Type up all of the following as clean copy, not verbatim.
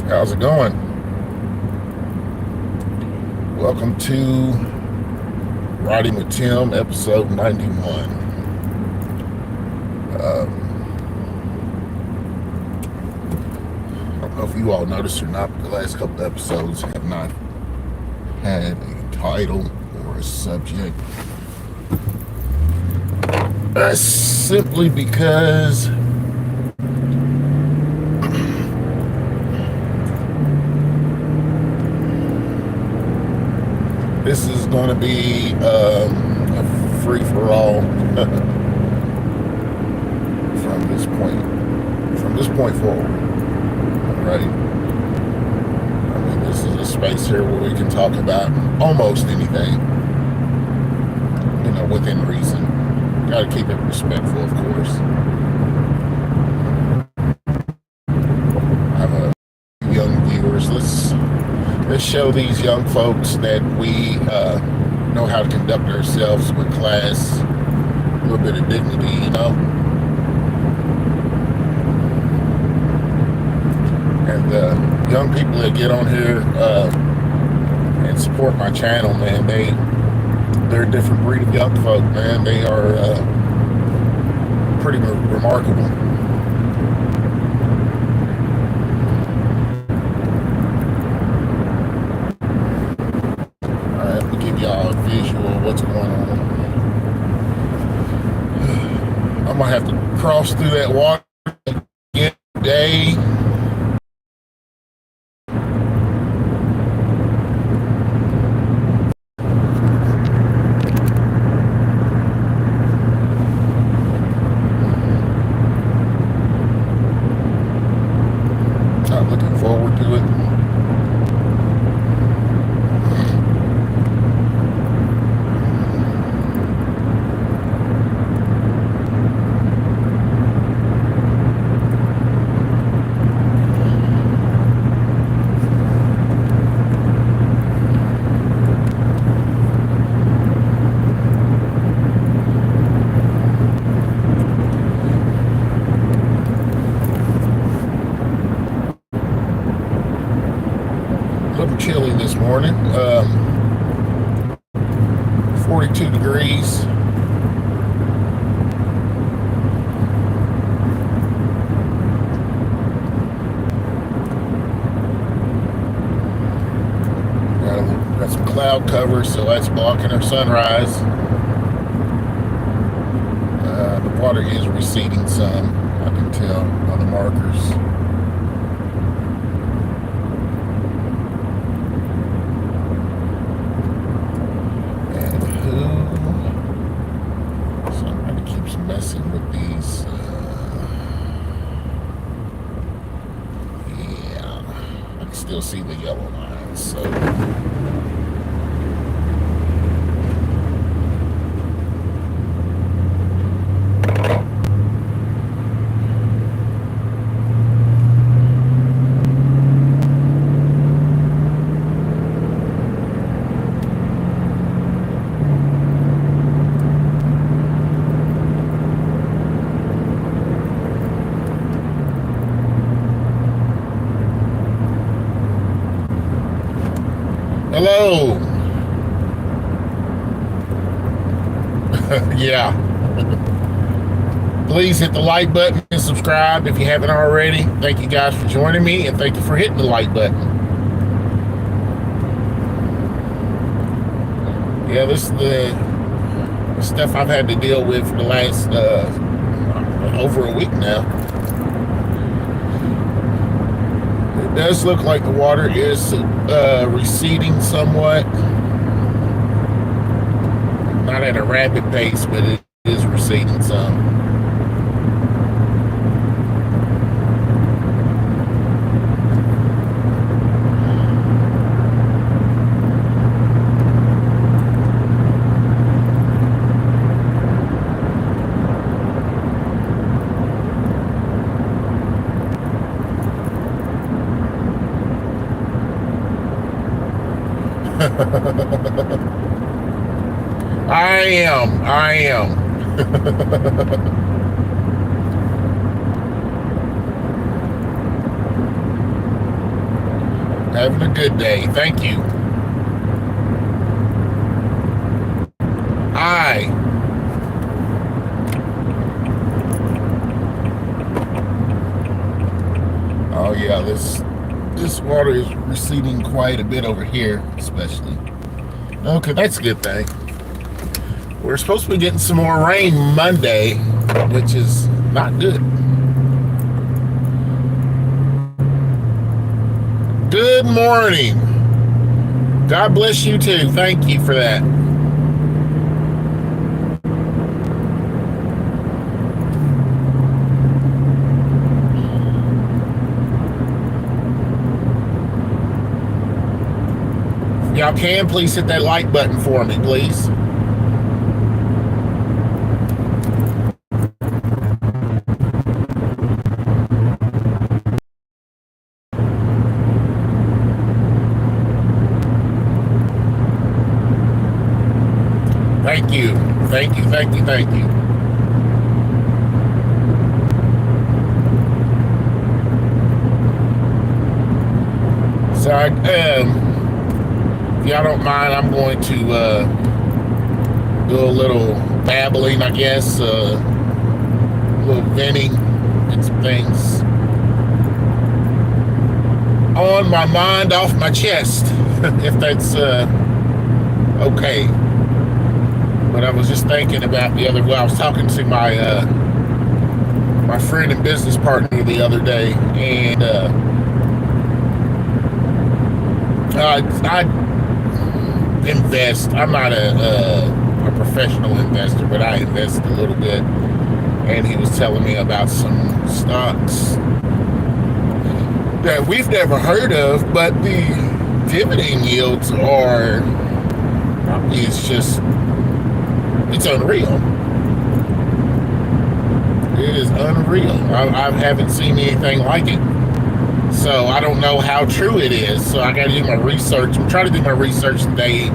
How's it going? Welcome to Riding with Tim, episode 91. I don't know if you all noticed or not, but the last couple of episodes have not had a title or a subject. Simply because this is going to be a free-for-all from this point forward, right? I mean, this is a space here where we can talk about almost anything, within reason. Got to keep it respectful, of course. I have young viewers. Let's show these young folks that we know how to conduct ourselves with class, a little bit of dignity, And young people that get on here and support my channel, man, they're a different breed of young folk, man. They are pretty remarkable. Alright, let me give y'all a visual of what's going on. I'm gonna have to cross through that water again today. Not looking forward to it. Chilly this morning, 42 degrees. Got some cloud cover, so that's blocking our sunrise. The water is receding some, I can tell by the markers. Messing with these, I can still see the yellow lines, so hello. Yeah. Please hit the like button and subscribe if you haven't already. Thank you guys for joining me, and thank you for hitting the like button. Yeah, this is the stuff I've had to deal with for the last over a week now. It does look like the water is receding somewhat. Not at a rapid pace, but it is receding some. I am. Having a good day. Thank you. Hi. Oh yeah, this water is receding quite a bit over here, especially. Okay, that's a good thing. We're supposed to be getting some more rain Monday, which is not good. Good morning. God bless you too. Thank you for that. Y'all can please hit that like button for me, please. Thank you. Thank you. Thank you. Thank you. So, if y'all don't mind, I'm going to do a little babbling, I guess, a little venting, get some things on my mind, off my chest, if that's okay. But I was just thinking about the other way. I was talking to my my friend and business partner the other day, and I invest. I'm not a professional investor, but I invest a little bit. And he was telling me about some stocks that we've never heard of, but the dividend yields are, it's unreal. It is unreal. I haven't seen anything like it. So I don't know how true it is. So I got to do my research. I'm trying to do my research today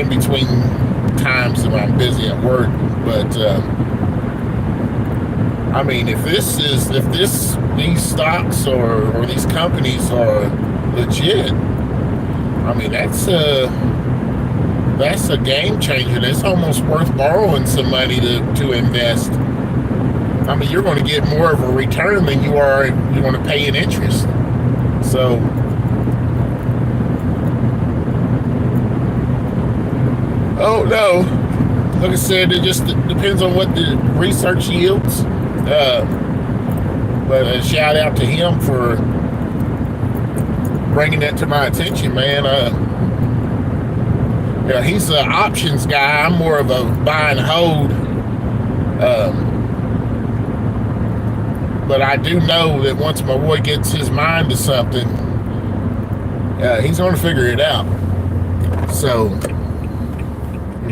in between times when I'm busy at work. But I mean, if these stocks or these companies are legit, I mean, that's a game changer. That's almost worth borrowing some money to invest. I mean, you're going to get more of a return than you're going to pay in interest. So, oh no, like I said, it just depends on what the research yields. But a shout out to him for bringing that to my attention, man. Yeah, he's an options guy. I'm more of a buy and hold. But I do know that once my boy gets his mind to something, he's going to figure it out. So,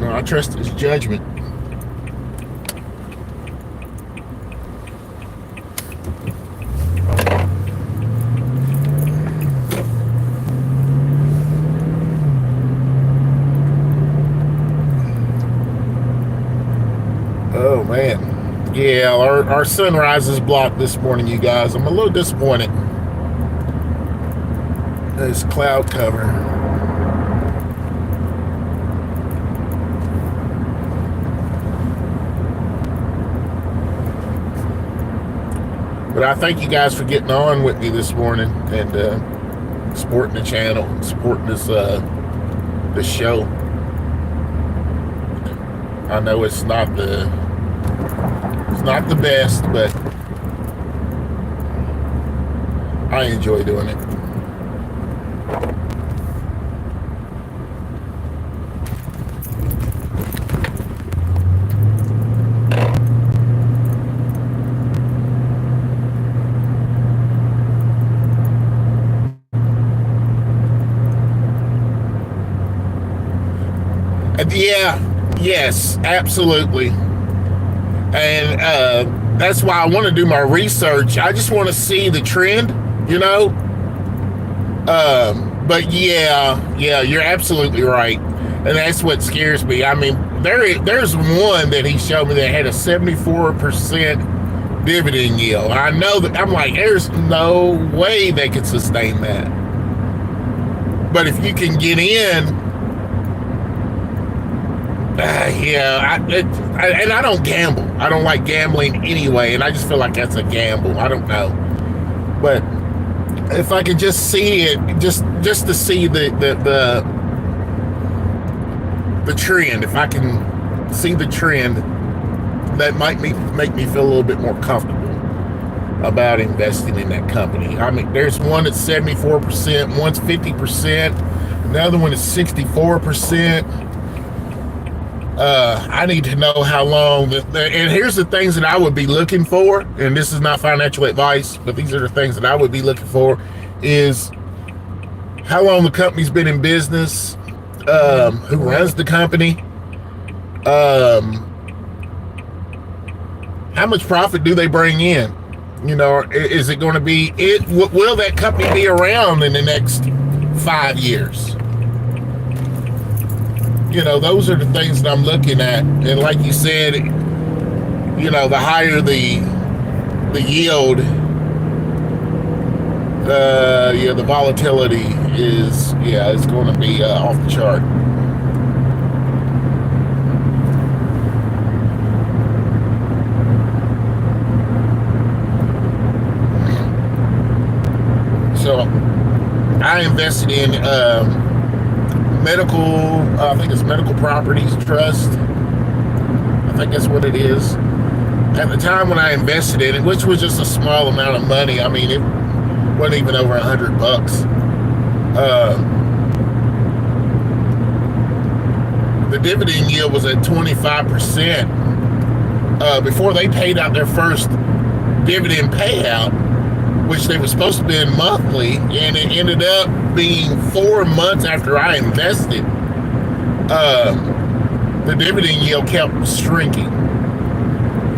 I trust his judgment. Oh, man. Yeah, our sunrise is blocked this morning, you guys. I'm a little disappointed. There's cloud cover. But I thank you guys for getting on with me this morning and supporting the channel, supporting this show. I know it's not the best, but I enjoy doing it. Yes, absolutely. And that's why I want to do my research. I just want to see the trend, But yeah, you're absolutely right. And that's what scares me. I mean, there's one that he showed me that had a 74% dividend yield. I know that I'm like, there's no way they could sustain that. But if you can get in, and I don't gamble. I don't like gambling anyway, and I just feel like that's a gamble. I don't know, but if I could just see it, just to see the trend, if I can see the trend, that might make me feel a little bit more comfortable about investing in that company. I mean, there's one that's 74%, one's 50%, another one is 64%. I need to know how long, and here's the things that I would be looking for, and this is not financial advice, but these are the things that I would be looking for, is how long the company's been in business, who runs the company, how much profit do they bring in? You know, is it going to be, will that company be around in the next 5 years? You know, those are the things that I'm looking at. And like you said, you know, the higher the yield, the volatility is going to be off the chart. So I invested in I think it's Medical Properties Trust. I think that's what it is. At the time when I invested in it, which was just a small amount of money, I mean, it wasn't even over $100. The dividend yield was at 25%. Before they paid out their first dividend payout, which they were supposed to be monthly, and it ended up being 4 months after I invested. The dividend yield kept shrinking.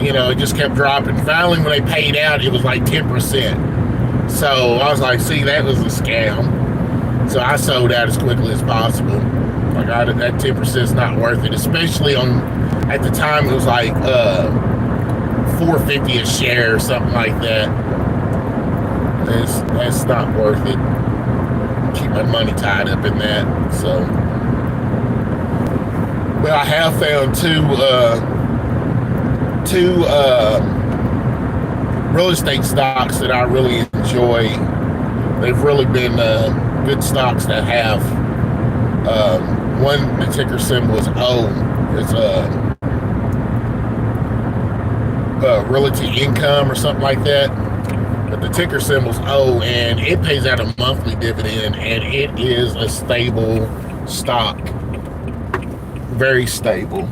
You know, it just kept dropping. Finally, when they paid out, it was like 10%. So I was like, see, that was a scam. So I sold out as quickly as possible. Like, that 10% is not worth it, especially at the time it was like $4.50 a share or something like that. That's not worth it. Keep my money tied up in that. So, well, I have found two real estate stocks that I really enjoy. They've really been good stocks that have one. The ticker symbol is O. It's Realty Income or something like that. But the ticker symbol's O, and it pays out a monthly dividend, and it is a stable stock. Very stable.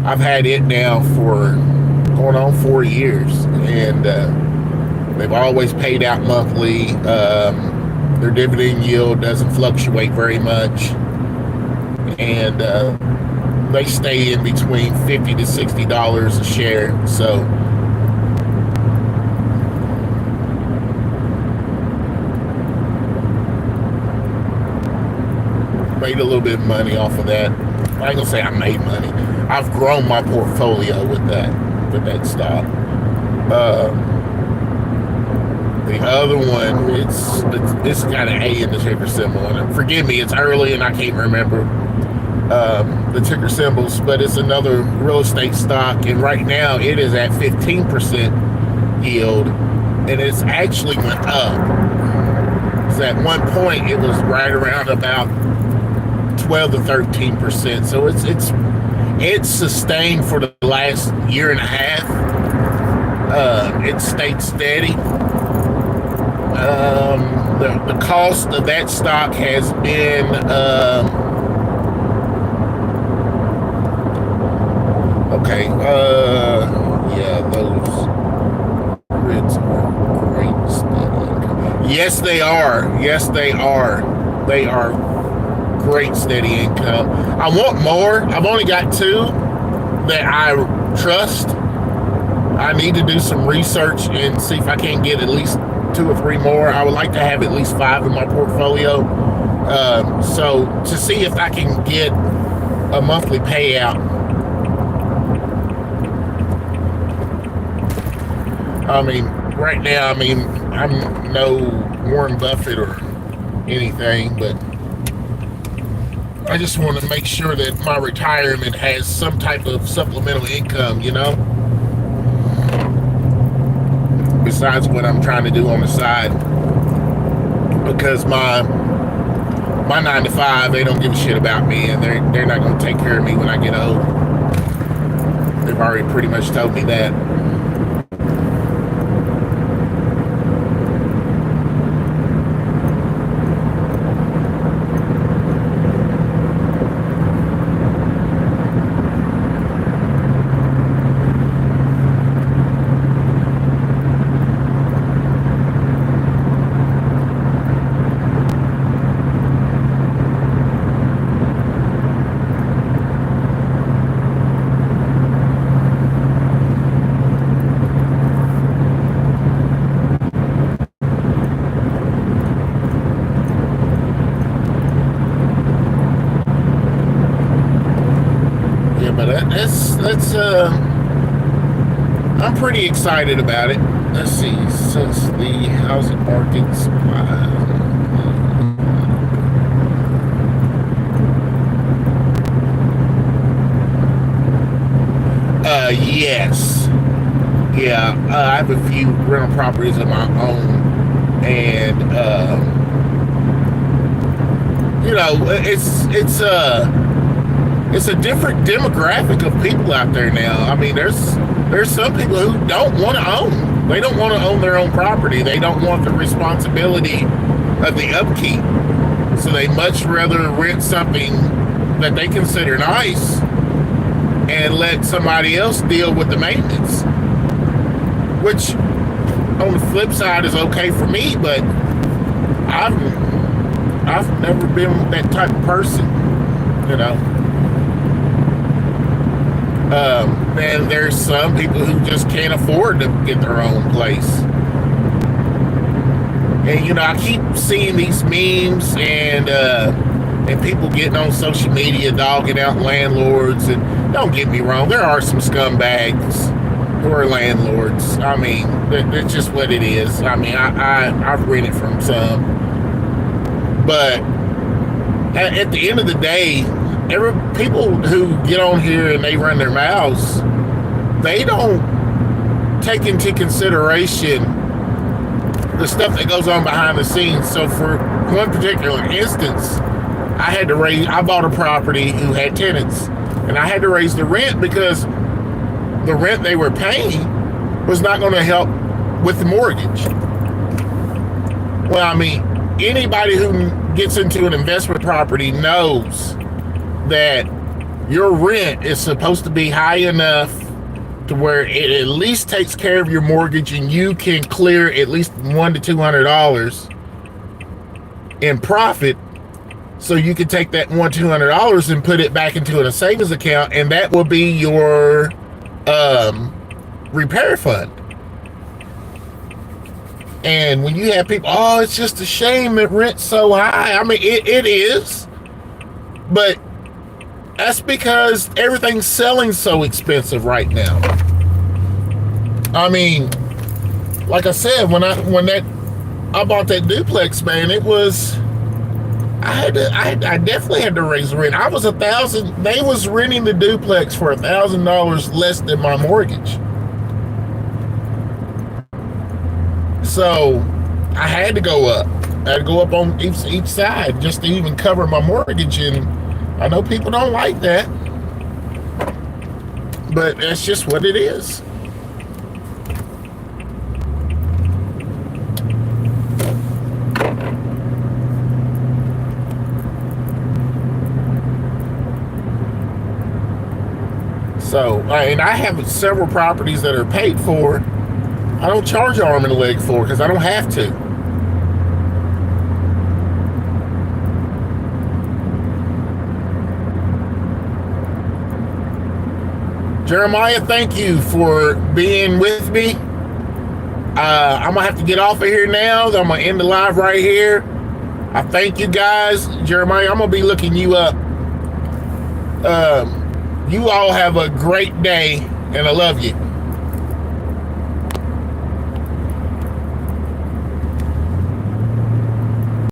I've had it now for going on 4 years, and they've always paid out monthly. Their dividend yield doesn't fluctuate very much, and they stay in between $50 to $60 a share. So made a little bit of money off of that. I ain't gonna say I made money. I've grown my portfolio with that stock. The other one, it's got an A in the ticker symbol, and forgive me, it's early and I can't remember the ticker symbols, but it's another real estate stock, and right now it is at 15% yield, and it's actually went up. So at one point it was right around about 12 to 13%. So it's sustained for the last year and a half. It stayed steady. The cost of that stock has been those grids are great steady. Yes, they are. They are great steady income. I want more. I've only got 2 that I trust. I need to do some research and see if I can get at least 2 or 3 more. I would like to have at least 5 in my portfolio. So to see if I can get a monthly payout. I mean, right now, I mean, I'm no Warren Buffett or anything, but I just want to make sure that my retirement has some type of supplemental income, you know, besides what I'm trying to do on the side. Because my 9 to 5, they don't give a shit about me, and they're not going to take care of me when I get old. They've already pretty much told me that. That's I'm pretty excited about it. Let's see, since the housing market's yes. Yeah, I have a few rental properties of my own, and you know, it's a different demographic of people out there now. I mean, there's some people who don't want to own. They don't want to own their own property. They don't want the responsibility of the upkeep. So they much rather rent something that they consider nice and let somebody else deal with the maintenance. Which, on the flip side, is okay for me, but I've never been that type of person, you know. And there's some people who just can't afford to get their own place. And you know, I keep seeing these memes and people getting on social media dogging out landlords. And don't get me wrong, there are some scumbags who are landlords. I mean, that's just what it is. I mean, I've rented from some, but at the end of the day, people who get on here and they run their mouths, they don't take into consideration the stuff that goes on behind the scenes. So for one particular instance, I bought a property who had tenants, and I had to raise the rent because the rent they were paying was not going to help with the mortgage. Well, I mean, anybody who gets into an investment property knows that your rent is supposed to be high enough to where it at least takes care of your mortgage and you can clear at least $100 to $200 in profit, so you can take that $100 to $200 and put it back into a savings account, and that will be your repair fund. And when you have people, oh, it's just a shame that rent's so high. I mean, it is, but that's because everything's selling so expensive right now. I mean, like I said, when I bought that duplex, man, it was, I definitely had to raise the rent. I was $1,000. They was renting the duplex for $1,000 less than my mortgage. So I had to go up. I had to go up on each side just to even cover my mortgage. And I know people don't like that, but that's just what it is. So, and I have several properties that are paid for. I don't charge arm and a leg for because I don't have to. Jeremiah, thank you for being with me. I'm gonna have to get off of here now. I'm gonna end the live right here. I thank you guys. Jeremiah, I'm gonna be looking you up. You all have a great day, and I love you.